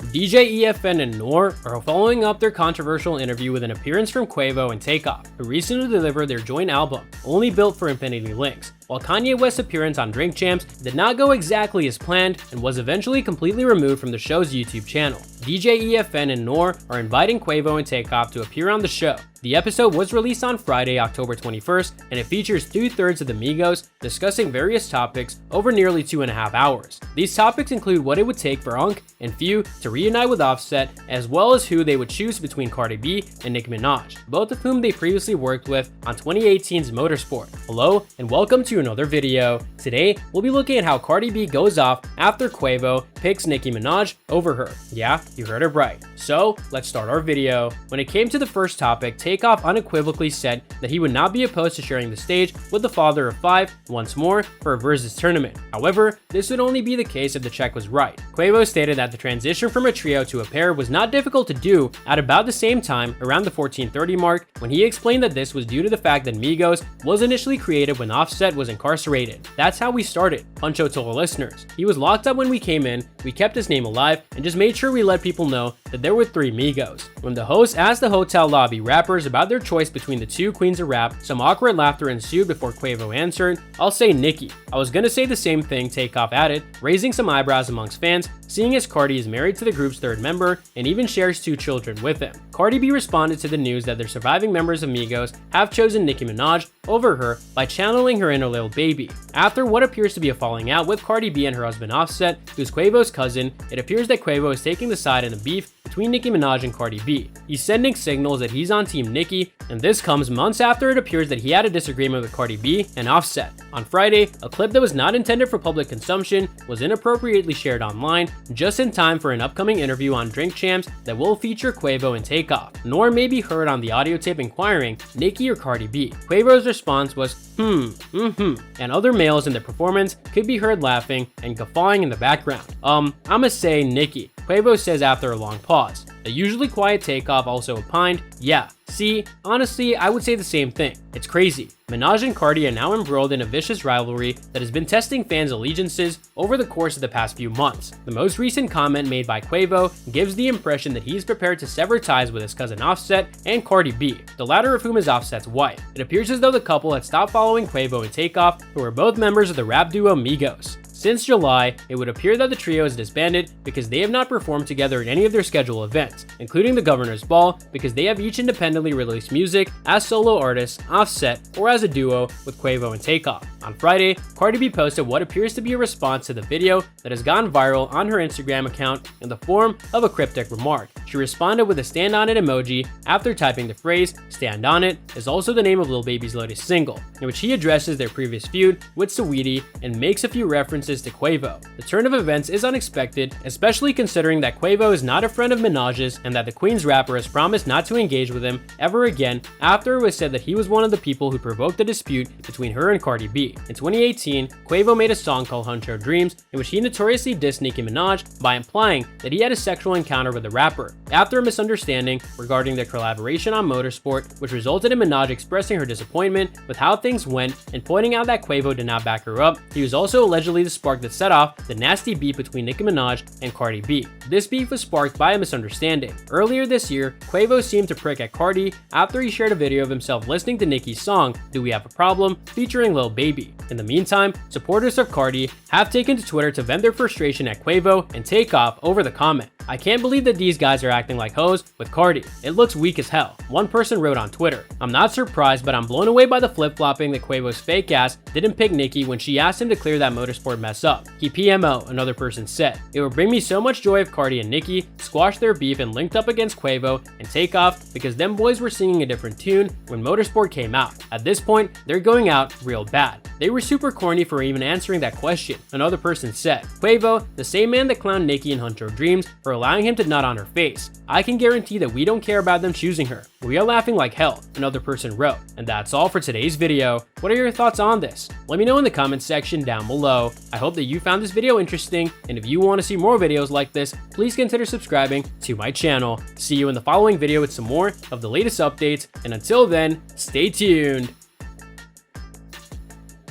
DJ EFN and Noor are following up their controversial interview with an appearance from Quavo and Takeoff, who recently delivered their joint album, Only Built for Infinity Links. While Kanye West's appearance on Drink Champs did not go exactly as planned and was eventually completely removed from the show's YouTube channel, DJ EFN and Noor are inviting Quavo and Takeoff to appear on the show. The episode was released on Friday, October 21st, and it features 2/3 of the Migos discussing various topics over nearly 2.5 hours. These topics include what it would take for Unc and Few to reunite with Offset, as well as who they would choose between Cardi B and Nicki Minaj, both of whom they previously worked with on 2018's Motorsport. Hello, and welcome to another video. Today, we'll be looking at how Cardi B goes off after Quavo picks Nicki Minaj over her. Yeah, you heard it right. So, let's start our video. When it came to the first topic, Takeoff unequivocally said that he would not be opposed to sharing the stage with the father of five once more for a Versus tournament. However, this would only be the case if the check was right. Quavo stated that the transition from a trio to a pair was not difficult to do at about the same time, around the 14:30 mark, when he explained that this was due to the fact that Migos was initially created when Offset was incarcerated. That's how we started, Puncho told listeners. He was locked up when we came in, we kept his name alive, and just made sure we let people know that there were 3 Migos. When the host asked the hotel lobby rappers about their choice between the 2 queens of rap, some awkward laughter ensued before Quavo answered, "I'll say Nicki." I was gonna say the same thing, Takeoff added, raising some eyebrows amongst fans, seeing as Cardi is married to the group's 3rd member and even shares 2 children with him. Cardi B responded to the news that their surviving members of Migos have chosen Nicki Minaj over her by channeling her inner Lil Baby. After what appears to be a falling out with Cardi B and her husband Offset, who's Quavo's cousin, it appears that Quavo is taking the side in the beef between Nicki Minaj and Cardi B. He's sending signals that he's on Team Nicki, and this comes months after it appears that he had a disagreement with Cardi B and Offset. On Friday, a clip that was not intended for public consumption was inappropriately shared online, just in time for an upcoming interview on Drink Champs that will feature Quavo and Takeoff. Nor may be heard on the audio tape inquiring, Nicki or Cardi B. Quavo's response was, and other males in the performance could be heard laughing and guffawing in the background. I'ma say Nicki, Quavo says after a long pause. The usually quiet Takeoff also opined, yeah, see, honestly, I would say the same thing. It's crazy. Minaj and Cardi are now embroiled in a vicious rivalry that has been testing fans' allegiances over the course of the past few months. The most recent comment made by Quavo gives the impression that he's prepared to sever ties with his cousin Offset and Cardi B, the latter of whom is Offset's wife. It appears as though the couple had stopped following Quavo and Takeoff, who are both members of the rap duo Migos. Since July, it would appear that the trio is disbanded because they have not performed together in any of their scheduled events, including the Governor's Ball, because they have each independently released music as solo artists, Offset, or as a duo with Quavo and Takeoff. On Friday, Cardi B posted what appears to be a response to the video that has gone viral on her Instagram account in the form of a cryptic remark. She responded with a stand on it emoji after typing the phrase "stand on it" is also the name of Lil Baby's latest single, in which he addresses their previous feud with Saweetie and makes a few references to Quavo. The turn of events is unexpected, especially considering that Quavo is not a friend of Minaj's and that the Queen's rapper has promised not to engage with him ever again after it was said that he was one of the people who provoked the dispute between her and Cardi B. In 2018, Quavo made a song called Huncho Dreams, in which he notoriously dissed Nicki Minaj by implying that he had a sexual encounter with the rapper. After a misunderstanding regarding their collaboration on Motorsport, which resulted in Minaj expressing her disappointment with how things went and pointing out that Quavo did not back her up, he was also allegedly the spark that set off the nasty beef between Nicki Minaj and Cardi B. This beef was sparked by a misunderstanding. Earlier this year, Quavo seemed to prick at Cardi after he shared a video of himself listening to Nicki's song, Do We Have a Problem, featuring Lil Baby. In the meantime, supporters of Cardi have taken to Twitter to vent their frustration at Quavo and Takeoff over the comment. "I can't believe that these guys are acting like hoes with Cardi. It looks weak as hell," one person wrote on Twitter. "I'm not surprised, but I'm blown away by the flip-flopping that Quavo's fake ass didn't pick Nicki when she asked him to clear that Motorsport mess up. He PMO," another person said. "It would bring me so much joy if Cardi and Nicki squashed their beef and linked up against Quavo and Takeoff because them boys were singing a different tune when Motorsport came out. At this point, they're going out real bad. They were super corny for even answering that question," another person said. "Quavo, the same man that clowned Nicki in Huncho Dreams for allowing him to nut on her face. I can guarantee that we don't care about them choosing her. We are laughing like hell," another person wrote. And that's all for today's video. What are your thoughts on this? Let me know in the comments section down below. I hope that you found this video interesting, and if you want to see more videos like this, please consider subscribing to my channel. See you in the following video with some more of the latest updates, and until then, stay tuned.